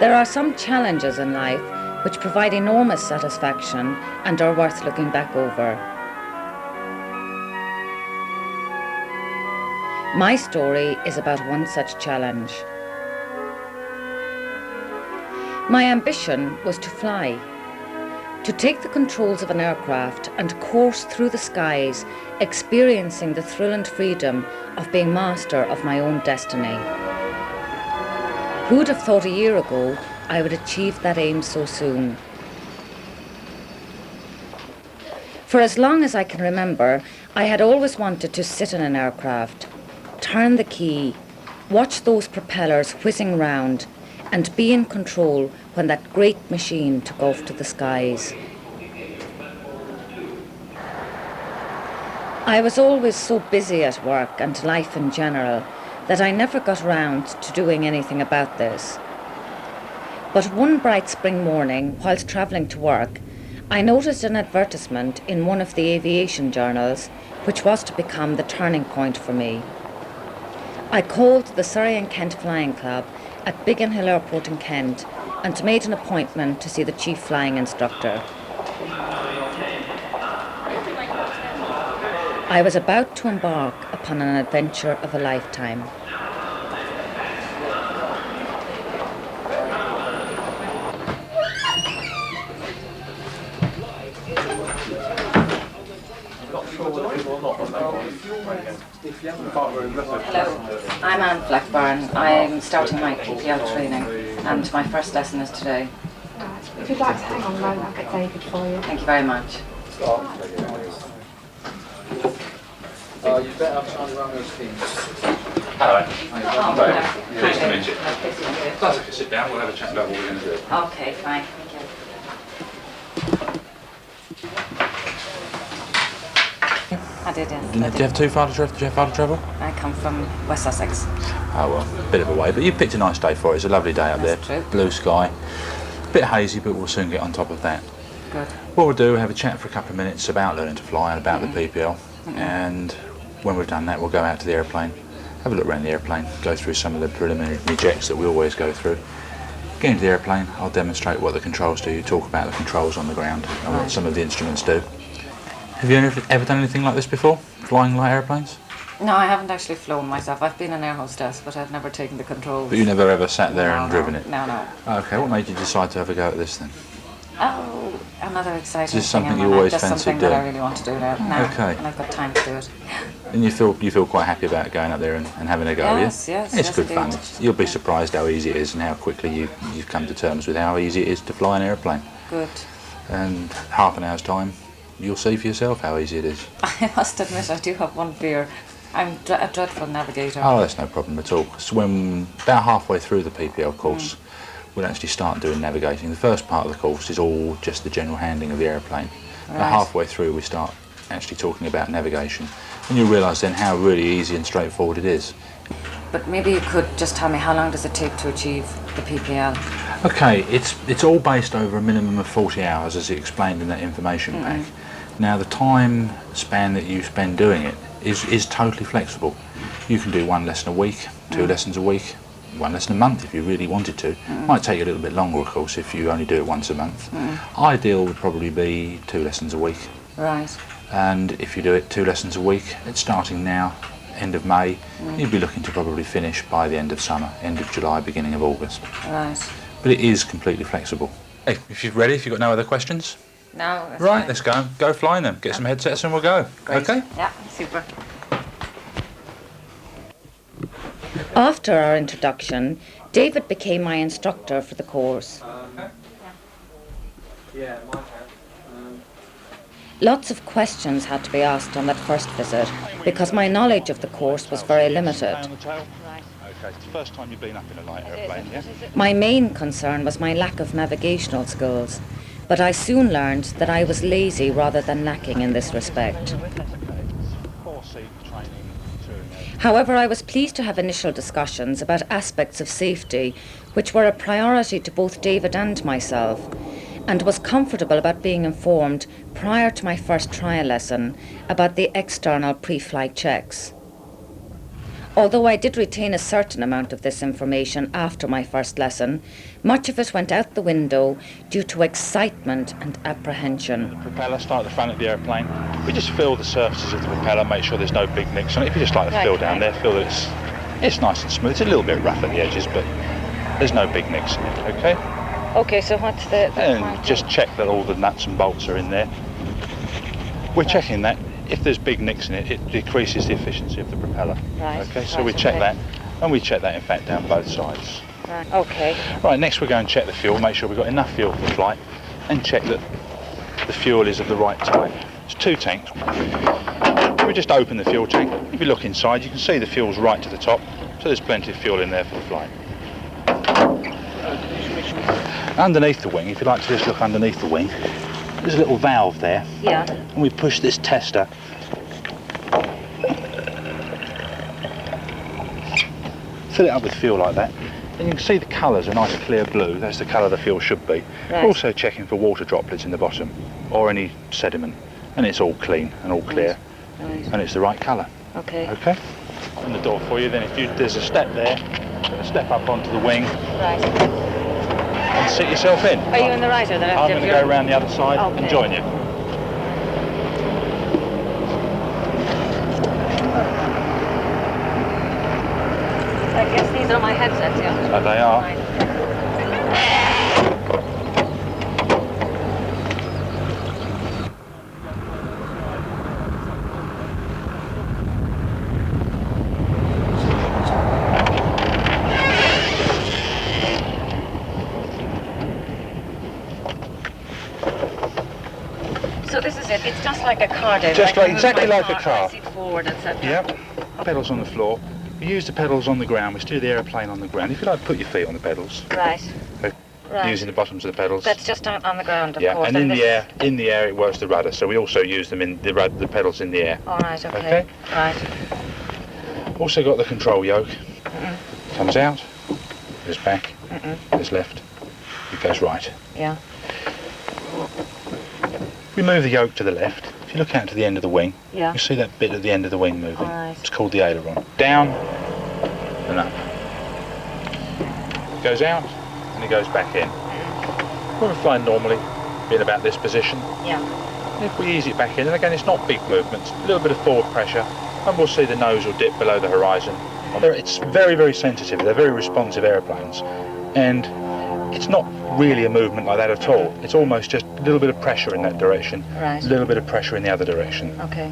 There are some challenges in life which provide enormous satisfaction and are worth looking back over. My story is about one such challenge. My ambition was to fly, to take the controls of an aircraft and course through the skies, experiencing the thrill and freedom of being master of my own destiny. Who would have thought a year ago I would achieve that aim so soon? For as long as I can remember, I had always wanted to sit in an aircraft, turn the key, watch those propellers whizzing round, and be in control when that great machine took off to the skies. I was always so busy at work and life in general that I never got round to doing anything about this. But one bright spring morning, whilst travelling to work, I noticed an advertisement in one of the aviation journals, which was to become the turning point for me. I called the Surrey and Kent Flying Club at Biggin Hill Airport in Kent and made an appointment to see the chief flying instructor. I was about to embark upon an adventure of a lifetime. Hello, I'm Anne Blackburn. I'm starting my PPL training and my first lesson is today. If you'd like to hang on a moment, I'll get David for you. Thank you very much. You better have Charlie Romeo's keys. Hello. Nice to meet you. Guys, if you sit down, we'll have a chat about what we're going to do. Okay, fine. Thank you. I did, yes. Do you have too far to travel? Did you have far to travel? I come from West Sussex. Oh, well, a bit of a way, but you picked a nice day for it. It's a lovely day up That's there. true. Blue sky. A bit hazy, but we'll soon get on top of that. Good. What we'll do, we'll have a chat for a couple of minutes about learning to fly and about the PPL. And when we've done that, we'll go out to the airplane, have a look around the airplane, go through some of the preliminary checks that we always go through. Get into the airplane, I'll demonstrate what the controls do, talk about the controls on the ground and what some of the instruments do. Have you ever done anything like this before? Flying light airplanes? No, I haven't actually flown myself. I've been an air hostess, but I've never taken the controls. But you never ever sat there and driven it? No. Okay, what made you decide to have a go at this then? Oh, another exciting Is this something thing you in my always life. Just fancied something that I doing? really want to do now. Okay. And I've got time to do it. And you feel quite happy about going up there and having a go, Yes, yeah? yes, It's yes, good fun. indeed. You'll be surprised how easy it is and how quickly you've come to terms with how easy it is to fly an airplane. Good. And half an hour's time, you'll see for yourself how easy it is. I must admit, I do have one fear. I'm a dreadful navigator. Oh, that's no problem at all. So when about halfway through the PPL course, we'll actually start doing navigating. The first part of the course is all just the general handling of the airplane. Right. About halfway through, we start actually talking about navigation. And you'll realise then how really easy and straightforward it is. But maybe you could just tell me, how long does it take to achieve the PPL? Okay, it's all based over a minimum of 40 hours, as explained in that information pack. Now, the time span that you spend doing it is totally flexible. You can do one lesson a week, two lessons a week, one lesson a month if you really wanted to. Might take you a little bit longer, of course, if you only do it once a month. Ideal would probably be 2 lessons a week. Right. And if you do it 2 lessons a week, it's starting now, end of May, you'd be looking to probably finish by the end of summer, end of July, beginning of August. Right. But it is completely flexible. Hey, if you're ready, if you've got no other questions, No. That's right, fine. let's go flying them. Get some headsets and we'll go. Great. Okay? Yeah, super. After our introduction, David became my instructor for the course. Yeah, my turn. Lots of questions had to be asked on that first visit because my knowledge of the course was very limited. Okay, it's the first time you've been up in a light airplane, yeah? My main concern was my lack of navigational skills, but I soon learned that I was lazy rather than lacking in this respect. However, I was pleased to have initial discussions about aspects of safety which were a priority to both David and myself, and was comfortable about being informed prior to my first trial lesson about the external pre-flight checks. Although I did retain a certain amount of this information after my first lesson, much of it went out the window due to excitement and apprehension. The propeller, start at the front of the aeroplane. We just feel the surfaces of the propeller, make sure there's no big nicks on it. If you just like the feel down there, feel that it's nice and smooth. It's a little bit rough at the edges, but there's no big nicks in it, okay? Okay, so what's the And just check that all the nuts and bolts are in there. We're checking that. If there's big nicks in it, it decreases the efficiency of the propeller. Right. Okay, so we check that, and we check that in fact down both sides. Right. Okay. Right, next we go and check the fuel, make sure we've got enough fuel for flight, and check that the fuel is of the right type. It's 2 tanks. We just open the fuel tank. If you look inside, you can see the fuel's right to the top, so there's plenty of fuel in there for the flight. Underneath the wing, if you like to just look underneath the wing, there's a little valve there. Yeah. And we push this tester fill it up with fuel like that, and you can see the colours are nice clear blue. That's the colour the fuel should be. Right. We're also checking for water droplets in the bottom or any sediment, and it's all clean and all clear. Right. And it's the right colour. Okay. Okay. Open the door for you. Then there's a step there, a step up onto the wing. Right. And sit yourself in. Are you in the right or the left? I'm going to go around the other side and join you. I guess these are my headsets, yeah? So they are. Right. So this is it. It's just like a car, David. Just like exactly like a car. Seat forward, etc. Yep. Pedals on the floor. We use the pedals on the ground. We steer the aeroplane on the ground. If you like, put your feet on the pedals. Right. Okay. Right. Using the bottoms of the pedals. That's just on the ground, of yeah, course. and in the air it works the rudder. So we also use them in the pedals in the air. All right. Okay. Right. Also got the control yoke. Comes out. Goes back. Goes left. It goes right. Yeah. We move the yoke to the left. If you look out to the end of the wing, Yeah. you see that bit at the end of the wing moving. Right. It's called the aileron. Down and up. It goes out and it goes back in. When we're flying normally, being about this position, Yeah. if we ease it back in, and again it's not big movements, a little bit of forward pressure, and we'll see the nose will dip below the horizon. It's very, very sensitive. They're very responsive aeroplanes, and it's not really a movement like that at all. It's almost just a little bit of pressure in that direction, Right. a little bit of pressure in the other direction. Okay.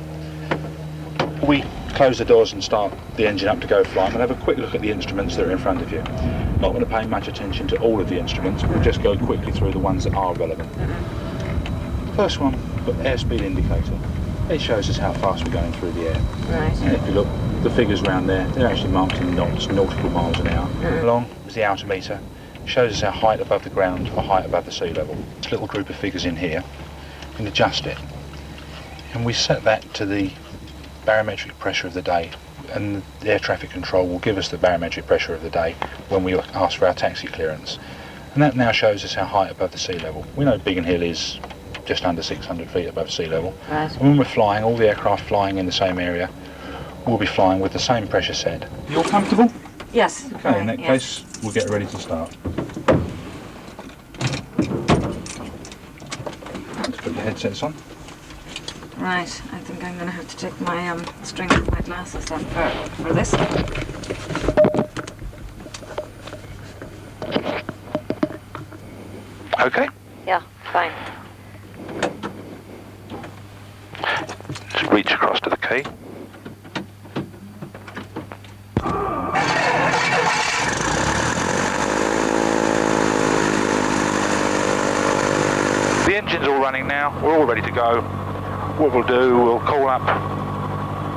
We close the doors and start the engine up to go flying. We'll have a quick look at the instruments that are in front of you. Not going to pay much attention to all of the instruments, we'll just go quickly through the ones that are relevant. First one, the airspeed indicator. It shows us how fast we're going through the air. Right. And if you look, the figures around there, they're actually marked in knots, nautical miles an hour. Along is the altimeter. It shows us our height above the ground or height above the sea level. This little group of figures in here, we can adjust it. And we set that to the barometric pressure of the day. And the air traffic control will give us the barometric pressure of the day when we ask for our taxi clearance. And that now shows us our height above the sea level. We know Biggin Hill is just under 600 feet above sea level. Right. And when we're flying, all the aircraft flying in the same area will be flying with the same pressure set. You all comfortable? Yes. Okay, in that yes. case, we'll get ready to start. Let's put your headsets on. Right. I think I'm going to have to take my string of my glasses then for this. Okay. Yeah. Fine. Just reach across to the key. The engine's all running now, we're all ready to go. What we'll do, we'll call up,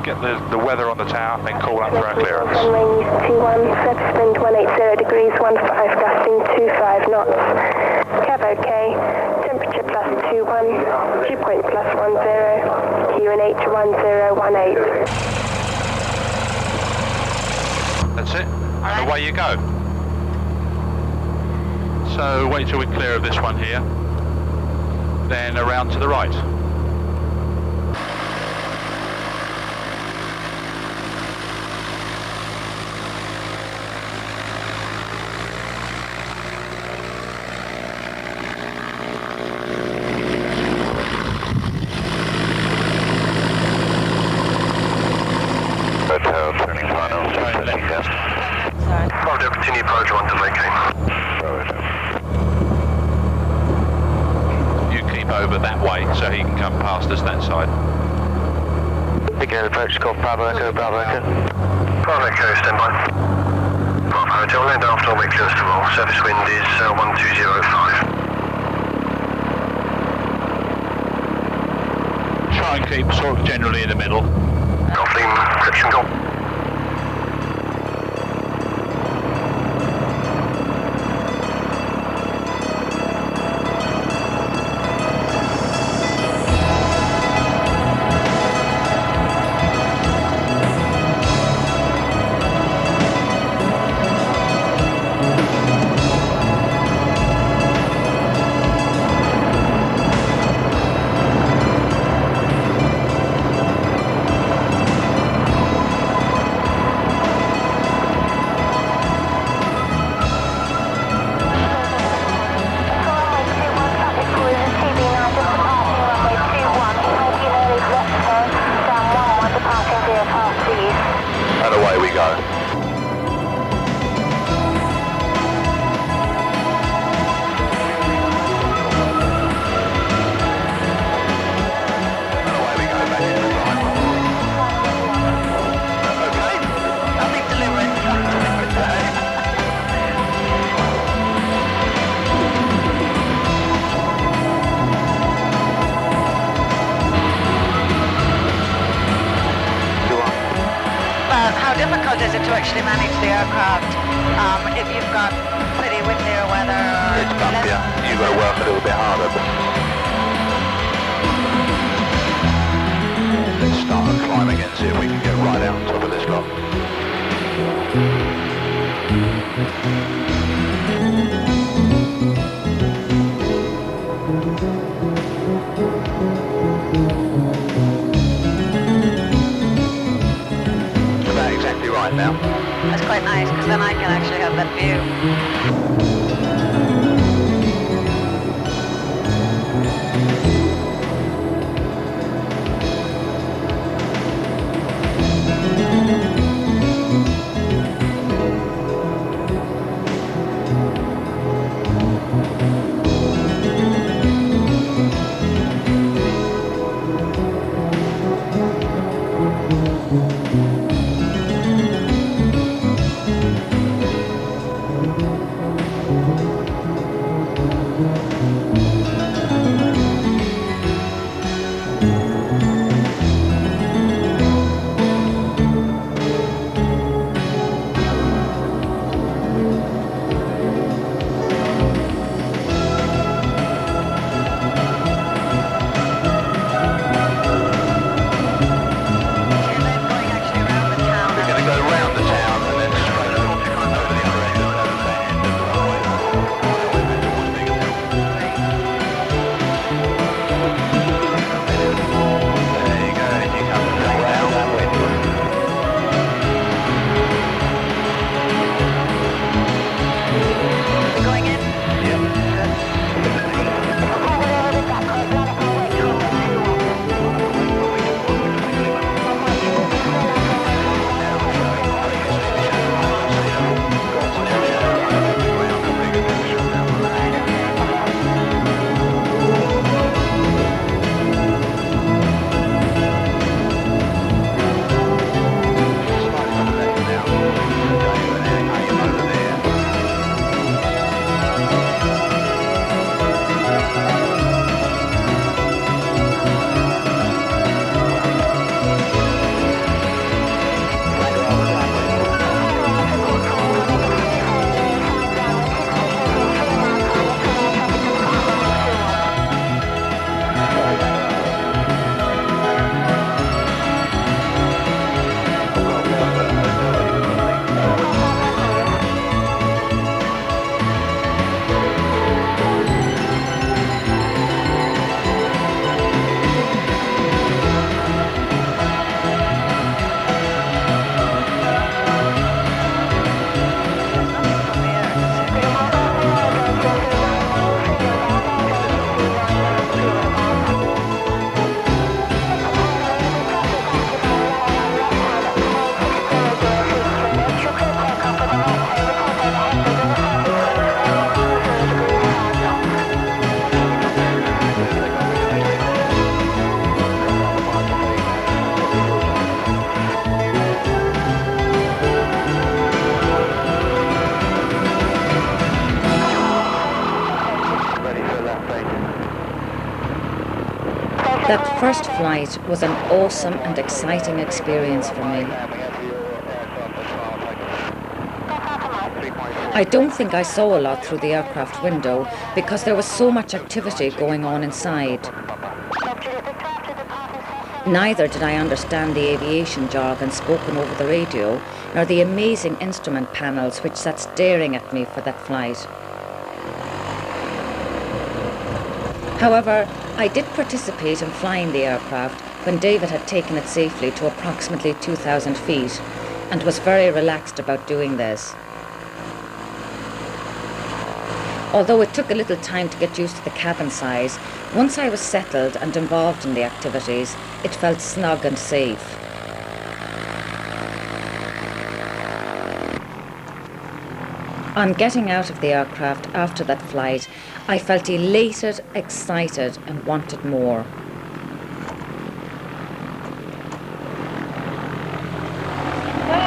get the weather on the tower, then call up for our clearance. Runway 21, surface wind 180 degrees, 15 gusting 25 knots. Cav OK, temperature +21, dew point +10, QNH 1018. That's it, and away you go. So wait till we're clear of this one here, then around to the right. over that way so he can come past us that side. Biggin Hill approach, call Bravo Echo, Bravo Echo. Bravo Echo, stand by. Bravo Hotel, land after all, make clearance to roll. Surface wind is 1205. Try and keep sort of generally in the middle. Golf Lean, correction, go. And away we go. How difficult is it to actually manage the aircraft if you've got pretty windier weather? It's bumpier. You've got to work a little bit harder. Let's start and climb again, see if we can get right out on top of this lot. Exactly right now. That's quite nice because then I can actually have that view. That first flight was an awesome and exciting experience for me. I don't think I saw a lot through the aircraft window because there was so much activity going on inside. Neither did I understand the aviation jargon spoken over the radio, nor the amazing instrument panels which sat staring at me for that flight. However, I did participate in flying the aircraft when David had taken it safely to approximately 2,000 feet and was very relaxed about doing this. Although it took a little time to get used to the cabin size, once I was settled and involved in the activities, it felt snug and safe. On getting out of the aircraft after that flight, I felt elated, excited, and wanted more.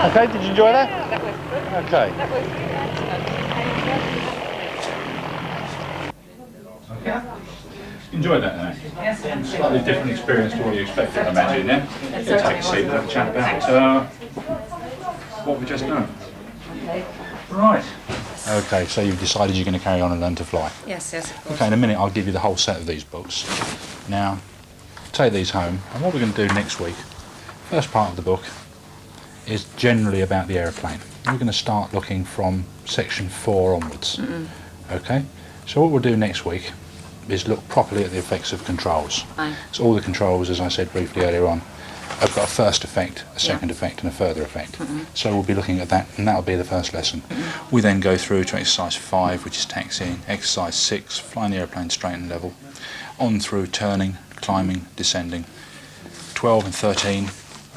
Okay, did you enjoy that? Yeah, that was good. Okay. That was Enjoyed that, then? Yes. Slightly different experience to what you expected, I imagine, yeah? Let's take a seat and have a chat about what we've just done. Okay. Right. Okay, so you've decided you're going to carry on and learn to fly. Yes, of course. Okay, in a minute I'll give you the whole set of these books. Now, take these home, and what we're going to do next week, first part of the book, is generally about the aeroplane. We're going to start looking from section 4 onwards. Okay, so what we'll do next week is look properly at the effects of controls. So all the controls, as I said briefly earlier on, have got a first effect, a second effect and a further effect. So we'll be looking at that, and that'll be the first lesson. We then go through to exercise 5, which is taxiing, exercise 6, flying the aeroplane straight and level, on through turning, climbing, descending, 12 and 13,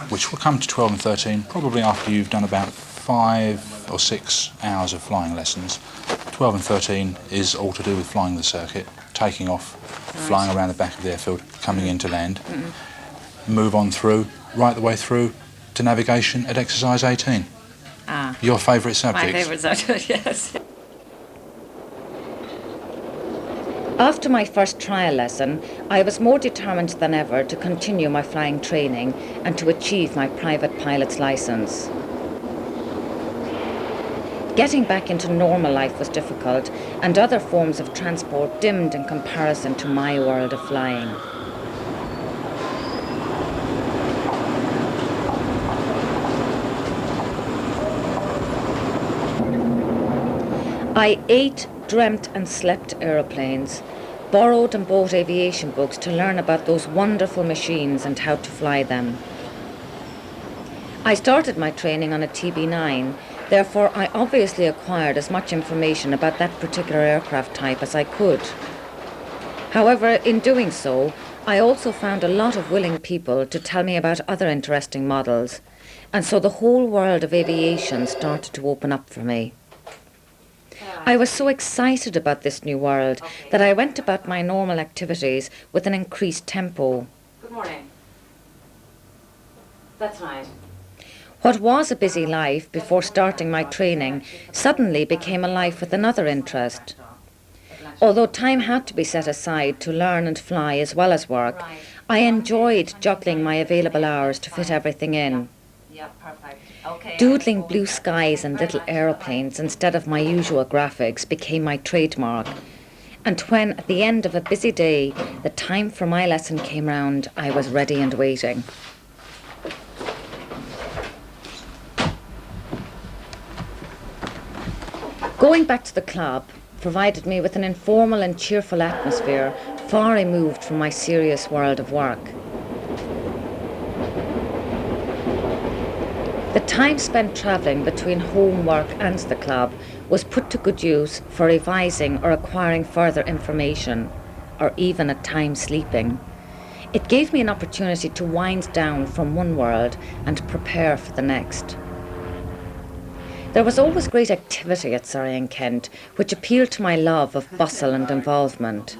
which will come to 12 and 13 probably after you've done about 5 or 6 hours of flying lessons. 12 and 13 is all to do with flying the circuit, taking off, flying around the back of the airfield, coming into land. Move on through, right the way through to navigation at exercise 18. Your favourite subject? My favourite subject, yes. After my first trial lesson, I was more determined than ever to continue my flying training and to achieve my private pilot's licence. Getting back into normal life was difficult, and other forms of transport dimmed in comparison to my world of flying. I ate, dreamt and slept aeroplanes, borrowed and bought aviation books to learn about those wonderful machines and how to fly them. I started my training on a TB9, therefore I obviously acquired as much information about that particular aircraft type as I could. However, in doing so, I also found a lot of willing people to tell me about other interesting models, and so the whole world of aviation started to open up for me. I was so excited about this new world that I went about my normal activities with an increased tempo. Good morning. That's right. What was a busy life before starting my training suddenly became a life with another interest. Although time had to be set aside to learn and fly as well as work, I enjoyed juggling my available hours to fit everything in. Yeah, perfect. Okay. Doodling blue skies and little aeroplanes instead of my usual graphics became my trademark. And when, at the end of a busy day, the time for my lesson came round, I was ready and waiting. Going back to the club provided me with an informal and cheerful atmosphere far removed from my serious world of work. The time spent travelling between home, work and the club was put to good use for revising or acquiring further information, or even at times sleeping. It gave me an opportunity to wind down from one world and prepare for the next. There was always great activity at Surrey and Kent, which appealed to my love of bustle and involvement.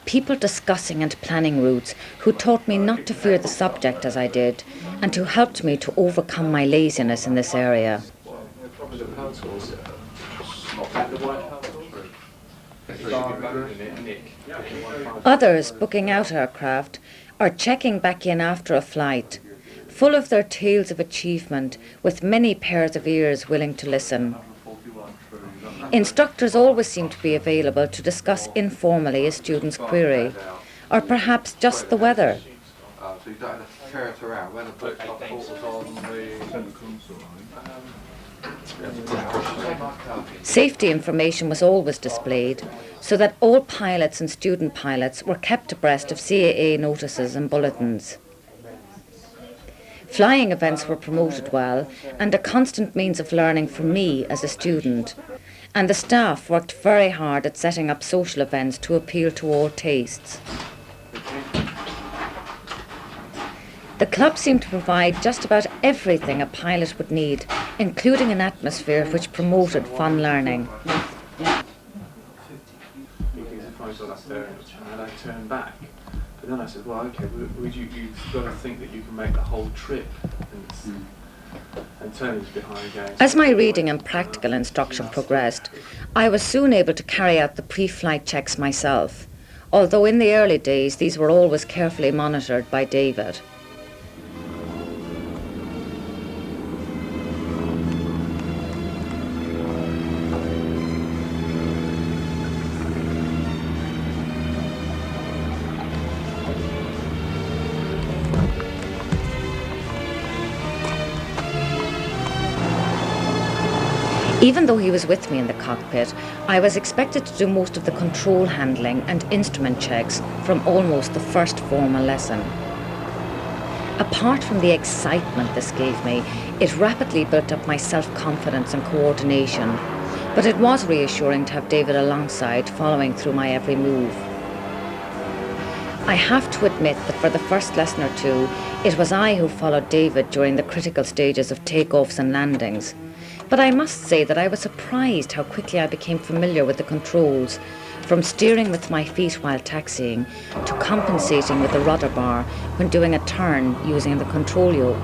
People discussing and planning routes who taught me not to fear the subject as I did, and who helped me to overcome my laziness in this area. Others booking out aircraft are checking back in after a flight, full of their tales of achievement, with many pairs of ears willing to listen. Instructors always seem to be available to discuss informally a student's query, or perhaps just the weather. So you don't have to ferret around. When Safety information was always displayed, so that all pilots and student pilots were kept abreast of CAA notices and bulletins. Flying events were promoted well, and a constant means of learning for me as a student, and the staff worked very hard at setting up social events to appeal to all tastes. The club seemed to provide just about everything a pilot would need, including an atmosphere which promoted fun learning. And I turned back. But then I said, well, okay, you've got to think that you can make the whole trip and turn it behind again. As my reading and practical instruction progressed, I was soon able to carry out the pre-flight checks myself, although in the early days these were always carefully monitored by David. Even though he was with me in the cockpit, I was expected to do most of the control handling and instrument checks from almost the first formal lesson. Apart from the excitement this gave me, it rapidly built up my self-confidence and coordination, but it was reassuring to have David alongside, following through my every move. I have to admit that for the first lesson or two, it was I who followed David during the critical stages of takeoffs and landings. But I must say that I was surprised how quickly I became familiar with the controls, from steering with my feet while taxiing to compensating with the rudder bar when doing a turn using the control yoke.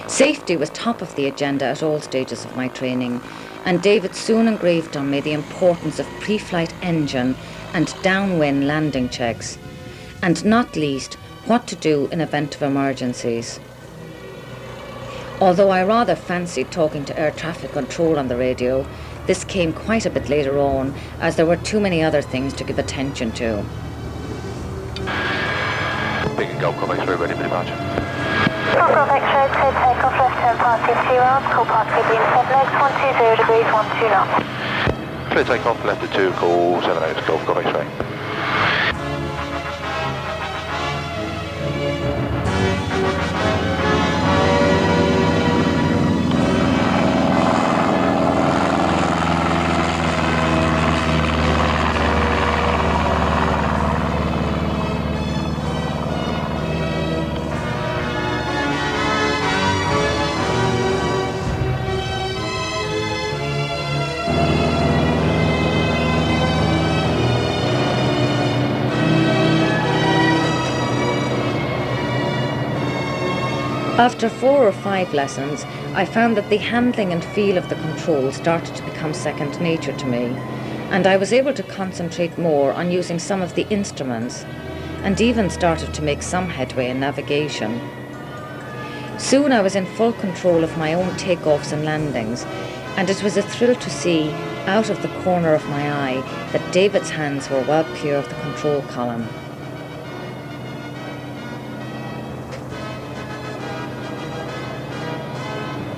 Safety was top of the agenda at all stages of my training, and David soon engraved on me the importance of pre-flight engine and downwind landing checks, and not least what to do in event of emergencies. Although I rather fancied talking to air traffic control on the radio, this came quite a bit later on, as there were too many other things to give attention to. Biggin Golf Golf X-ray ready for departure. Golf Golf X-ray, clear takeoff, left turn past 50 miles, call past Biggin 7 X, 120 degrees, 12 knots. Clear takeoff, left at 2, call 7 X, Golf Golf X-ray. After 4 or 5 lessons, I found that the handling and feel of the controls started to become second nature to me, and I was able to concentrate more on using some of the instruments, and even started to make some headway in navigation. Soon I was in full control of my own takeoffs and landings, and it was a thrill to see, out of the corner of my eye, that David's hands were well clear of the control column.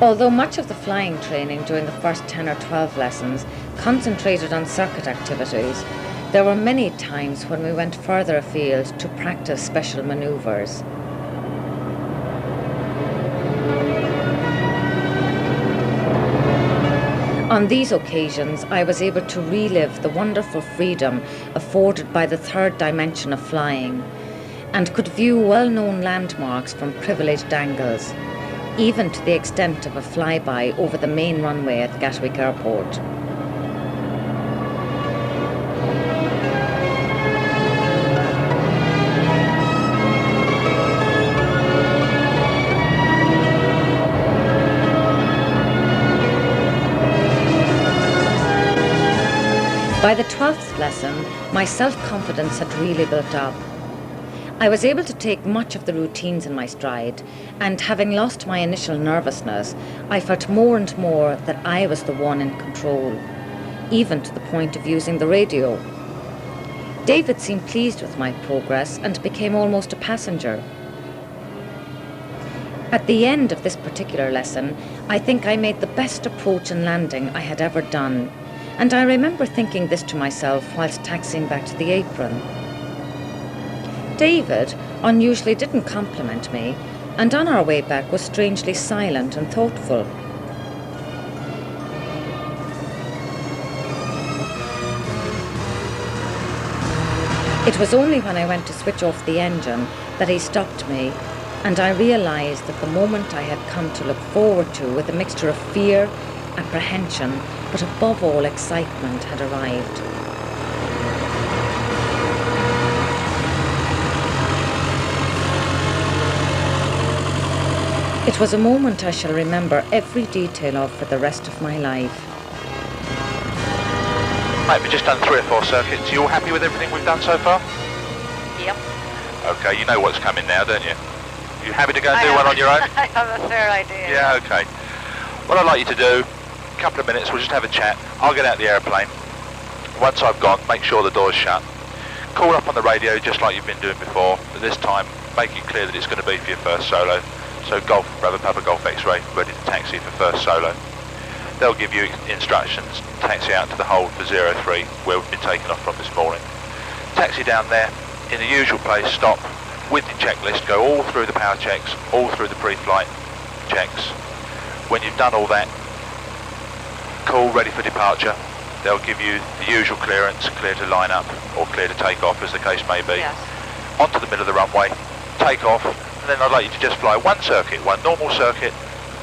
Although much of the flying training during the first 10 or 12 lessons concentrated on circuit activities, there were many times when we went further afield to practice special manoeuvres. On these occasions, I was able to relive the wonderful freedom afforded by the third dimension of flying, and could view well-known landmarks from privileged angles, even to the extent of a flyby over the main runway at Gatwick Airport. By the 12th lesson, my self-confidence had really built up. I was able to take much of the routines in my stride, and having lost my initial nervousness, I felt more and more that I was the one in control, even to the point of using the radio. David seemed pleased with my progress and became almost a passenger. At the end of this particular lesson, I think I made the best approach and landing I had ever done, and I remember thinking this to myself whilst taxiing back to the apron. David unusually didn't compliment me, and on our way back was strangely silent and thoughtful. It was only when I went to switch off the engine that he stopped me, and I realised that the moment I had come to look forward to with a mixture of fear, apprehension, but above all excitement had arrived. It was a moment I shall remember every detail of for the rest of my life. Right, we've just done 3 or 4 circuits. You all happy with everything we've done so far? Yep. Okay, you know what's coming now, don't you? You happy to go and do one on your own? I have a fair idea. Yeah, okay. What I'd like you to do, a couple of minutes, we'll just have a chat. I'll get out the airplane. Once I've gone, make sure the door's shut. Call up on the radio just like you've been doing before, but this time make it clear that it's going to be for your first solo. So Golf, Bravo Papa Golf X-Ray, ready to taxi for first solo. They'll give you instructions, taxi out to the hold for 03, where we've been taken off from this morning. Taxi down there, in the usual place, stop, with the checklist, go all through the power checks, all through the pre-flight checks. When you've done all that, call ready for departure. They'll give you the usual clearance, clear to line up, or clear to take off, as the case may be. Yes. Onto the middle of the runway, take off, and then I'd like you to just fly one circuit, one normal circuit,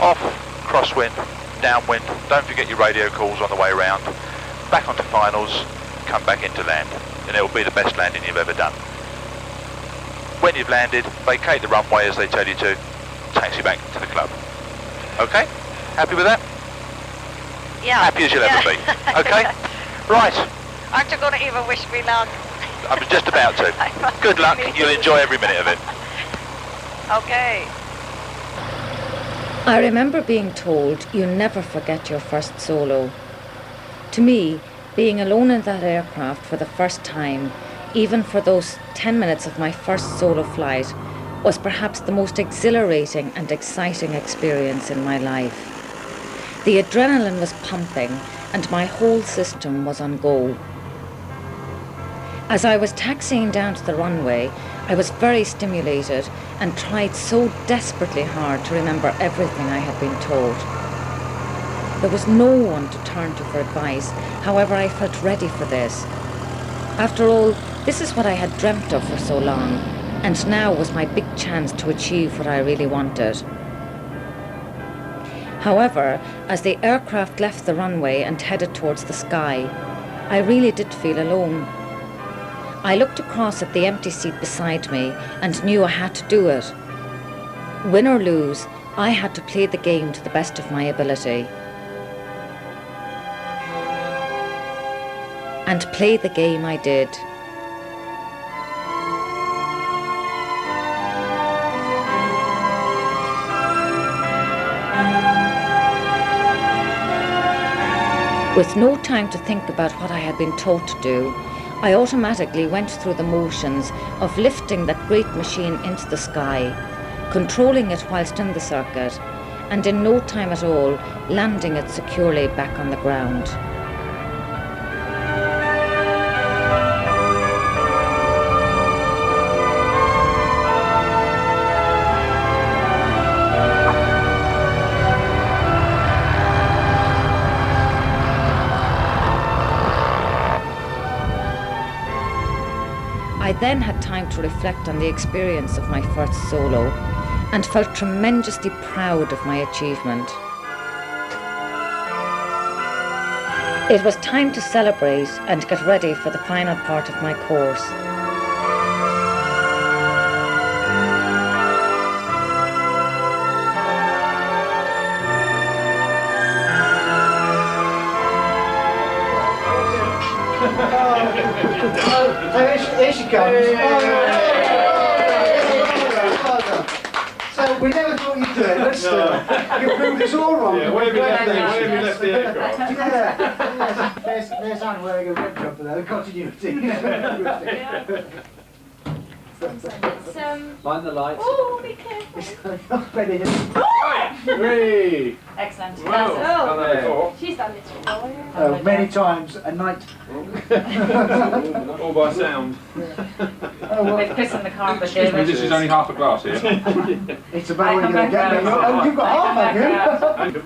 off, crosswind, downwind, don't forget your radio calls on the way around, back onto finals, come back into land, and it'll be the best landing you've ever done. When you've landed, vacate the runway as they tell you to, taxi back to the club. Okay? Happy with that? Yeah. Happy as you'll ever be. Okay? Right. Aren't you going to even wish me luck? I was just about to. Good luck, you'll enjoy every minute of it. Okay. I remember being told you never forget your first solo. To me, being alone in that aircraft for the first time, even for those 10 minutes of my first solo flight, was perhaps the most exhilarating and exciting experience in my life. The adrenaline was pumping and my whole system was on go. As I was taxiing down to the runway, I was very stimulated and tried so desperately hard to remember everything I had been told. There was no one to turn to for advice, however I felt ready for this. After all, this is what I had dreamt of for so long, and now was my big chance to achieve what I really wanted. However, as the aircraft left the runway and headed towards the sky, I really did feel alone. I looked across at the empty seat beside me and knew I had to do it. Win or lose, I had to play the game to the best of my ability. And play the game I did. With no time to think about what I had been taught to do, I automatically went through the motions of lifting that great machine into the sky, controlling it whilst in the circuit, and in no time at all, landing it securely back on the ground. I then had time to reflect on the experience of my first solo and felt tremendously proud of my achievement. It was time to celebrate and get ready for the final part of my course. Here she comes. So we never thought you'd do it. Let's do it. You proved us all wrong. Yeah, where have you left the aircraft? There's Anne wearing a red jumper there. Continuity. Mind the lights. Oh, be careful. Three. Excellent. Oh, she's done this before. Many times a night. All by sound. With Chris in the carpet. Excuse me, this is only half a glass here. It's about when you're going to get me. Oh, you've got half of you.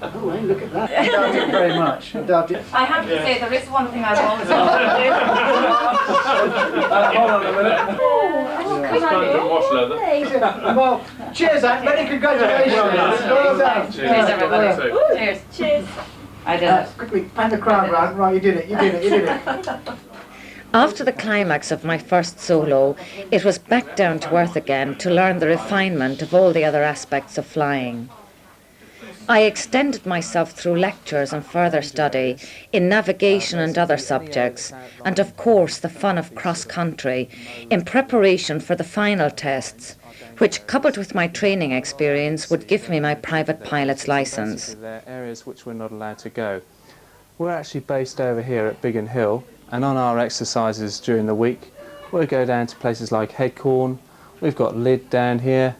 Oh, hey, look at that. I doubt it very much. I doubt it. I have to say, there is one thing I've always wanted to do. Hold on a minute. Sponge and wash leather. Well, cheers, Anne. Many congratulations. Well done. Cheers, everybody. Cheers. Cheers. I did it. Quickly, pan the crown round. Right, you did it. You did it. You did it. After the climax of my first solo, it was back down to earth again to learn the refinement of all the other aspects of flying. I extended myself through lectures and further study in navigation and other subjects, and of course the fun of cross-country, in preparation for the final tests, which, coupled with my training experience, would give me my private pilot's licence. There are areas which we're not allowed to go. We're actually based over here at Biggin Hill, and on our exercises during the week, we'll go down to places like Headcorn. We've got Lydd down here,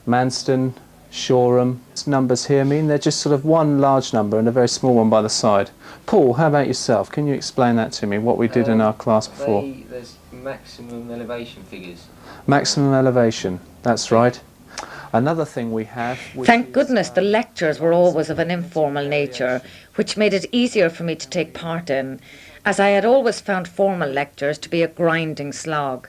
Manston, Shoreham. Numbers here mean they're just sort of one large number and a very small one by the side. Paul, how about yourself? Can you explain that to me, what we did in our class before? There's maximum elevation figures. Maximum elevation, that's right. Another thing we have... Thank goodness the lectures were always of an informal nature, which made it easier for me to take part in, as I had always found formal lectures to be a grinding slog.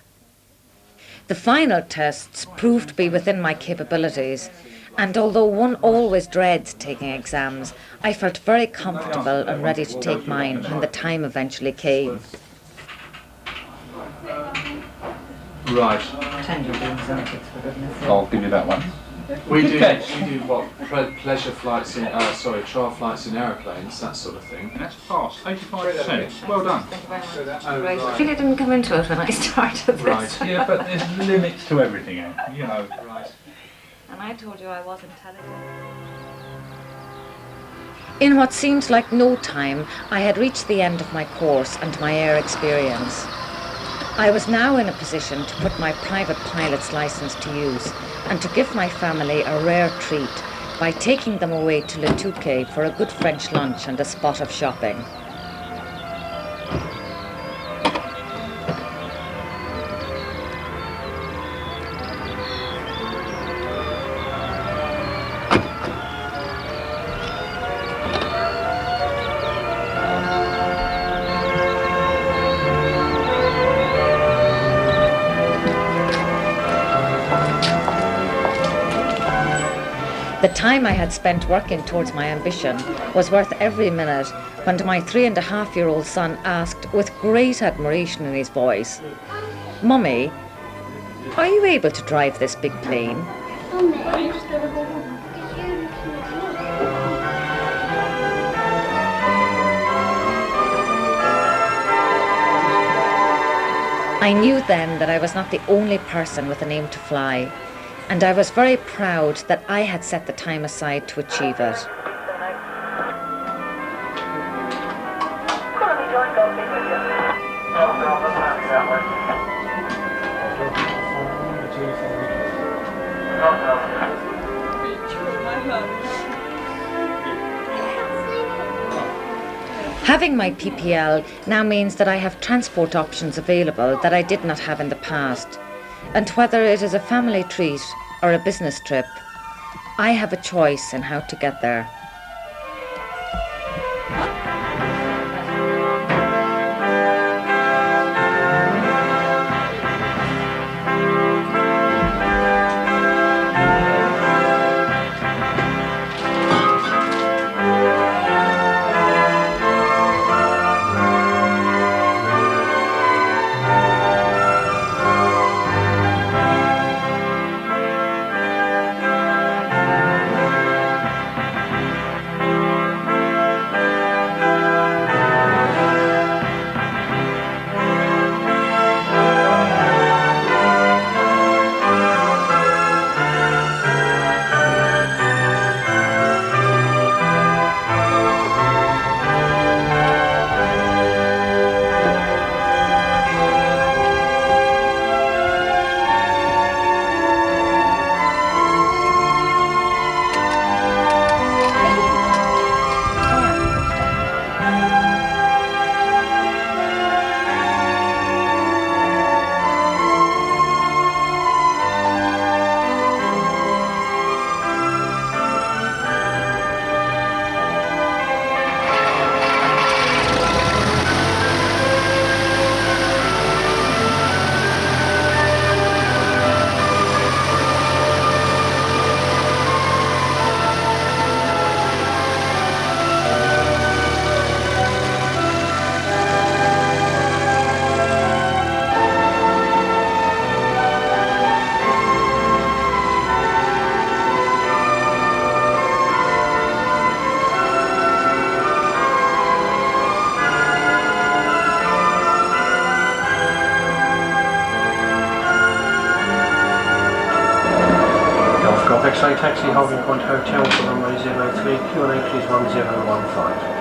The final tests proved to be within my capabilities, and although one always dreads taking exams, I felt very comfortable and ready to take mine when the time eventually came. Right. I'll give you that one. We do what? Pleasure flights in, trial flights in aeroplanes, that sort of thing. And that's passed, 85%. Well done. I really didn't come into it when I started this. Right. Yeah, but there's limits to everything, you know. Right. And I told you I was intelligent. In what seemed like no time, I had reached the end of my course and my air experience. I was now in a position to put my private pilot's licence to use and to give my family a rare treat by taking them away to Le Touquet for a good French lunch and a spot of shopping. The time I had spent working towards my ambition was worth every minute when my 3.5-year-old son asked with great admiration in his voice, "Mummy, are you able to drive this big plane?" I knew then that I was not the only person with an aim to fly, and I was very proud that I had set the time aside to achieve it. Having my PPL now means that I have transport options available that I did not have in the past. And whether it is a family treat or a business trip, I have a choice in how to get there. X-ray taxi holding point hotel for runway 03, Q&A please 1015.